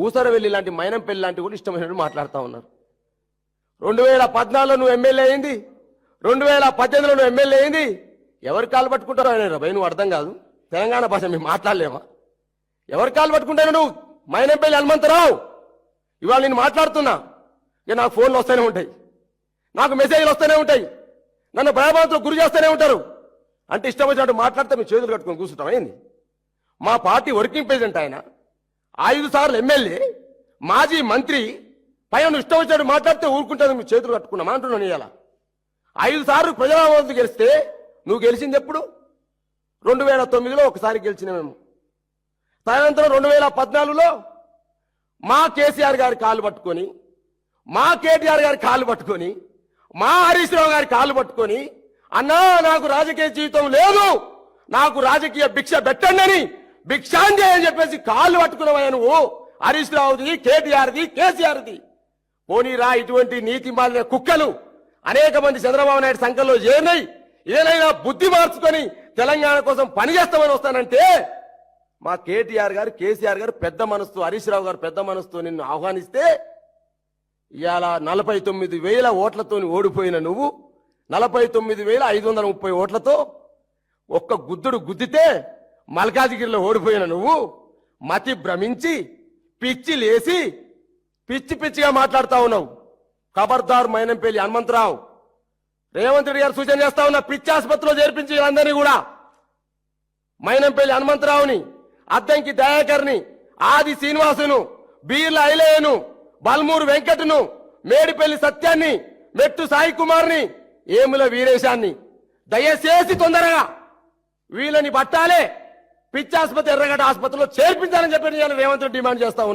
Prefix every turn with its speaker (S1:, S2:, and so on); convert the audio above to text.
S1: ఊసరవెల్లి లాంటి మైనంపల్లి లాంటి కూడా ఇష్టమైనట్టు మాట్లాడుతూ ఉన్నారు. 2014లో నువ్వు ఎమ్మెల్యే అయింది, 2018లో నువ్వు ఎమ్మెల్యే అయింది. ఎవరి కాలు పట్టుకుంటారో ఆయన భయ నువ్వు అర్థం కాదు. తెలంగాణ భాష మేము మాట్లాడలేమా? ఎవరి కాలు పట్టుకుంటాను నువ్వు? మైనంపల్లి హనుమంతరావు. ఇవాళ నేను మాట్లాడుతున్నా, ఇక నాకు ఫోన్లు వస్తూనే ఉంటాయి, నాకు మెసేజ్లు వస్తూనే ఉంటాయి, నన్ను భయభ్రాంతులకు గురి చేస్తూనే ఉంటారు. అంటే ఇష్టం వచ్చినట్టు మాట్లాడితే మీ చేతులు కట్టుకొని కూర్చుంటాం ఏంది? మా పార్టీ వర్కింగ్ ప్రెసిడెంట్ ఆయన, 5 సార్లు ఎమ్మెల్యే, మాజీ మంత్రి, పైన నువ్వు ఇష్టం వచ్చినట్టు మాట్లాడితే ఊరుకుంటుంది మీ చేతులు కట్టుకున్నామా అంటున్నాను. ఇవాళ 5 సార్లు ప్రజావాసు గెలిస్తే నువ్వు గెలిచింది ఎప్పుడు? 2009లో ఒకసారి గెలిచిన మేము. తదనంతరం 2014లో మా కేసీఆర్ గారి కాళ్ళు పట్టుకొని, మా కేటీఆర్ గారి కాళ్ళు పట్టుకొని, మా హరీష్ రావు గారి కాళ్ళు పట్టుకొని, అన్నా నాకు రాజకీయ జీవితం లేదు, నాకు రాజకీయ భిక్ష పెట్టండి అని భిక్షాంజీ అని చెప్పేసి కాళ్ళు పట్టుకున్నావయ్యా నువ్వు. హరీష్ రావుది, కేటీఆర్ది, కేసీఆర్ది. పోనీరా ఇటువంటి నీతి మాలిన కుక్కలు అనేక మంది చంద్రబాబు నాయుడు సంఘంలో చేరినాయి. ఏదైనా బుద్ధి మార్చుకొని తెలంగాణ కోసం పనిచేస్తామని వస్తానంటే మా కేటీఆర్ గారు, కేసీఆర్ గారు పెద్ద మనసుతో, హరీష్ రావు గారు పెద్ద మనసుతో నిన్ను ఆహ్వానిస్తే ఇవాళ 49,000 ఓట్లతో ఓడిపోయిన నువ్వు 49,530 ఓట్లతో ఒక్క గుద్దుడు గుద్దితే మల్కాజిగిరిలో ఓడిపోయిన నువ్వు మతి భ్రమించి పిచ్చి లేసి పిచ్చి పిచ్చిగా మాట్లాడుతా ఉన్నావు. ఖబర్దార్ మైనంపల్లి హనుమంతరావు. రేవంత్ రెడ్డి గారు సూచన చేస్తా ఉన్నా, పిచ్చి ఆసుపత్రిలో చేర్పించి వీళ్ళందరినీ కూడా, మైనంపల్లి హనుమంతరావుని, అద్దంకి దయాకర్ని, ఆది శ్రీనివాసును, బీర్ల ఐలయ్యను, బల్మూరు వెంకటను, మేడిపల్లి సత్యాన్ని, మెట్టు సాయి కుమార్ని, ఏముల వీరేశాన్ని దయచేసి తొందరగా వీళ్ళని పట్టాలే, పిచ్చి ఆసుపత్రి ఎర్రగడ్డ ఆసుపత్రిలో చేర్పించాలని చెప్పి నేను రేవంత్ రెడ్డి డిమాండ్ చేస్తా ఉన్నా.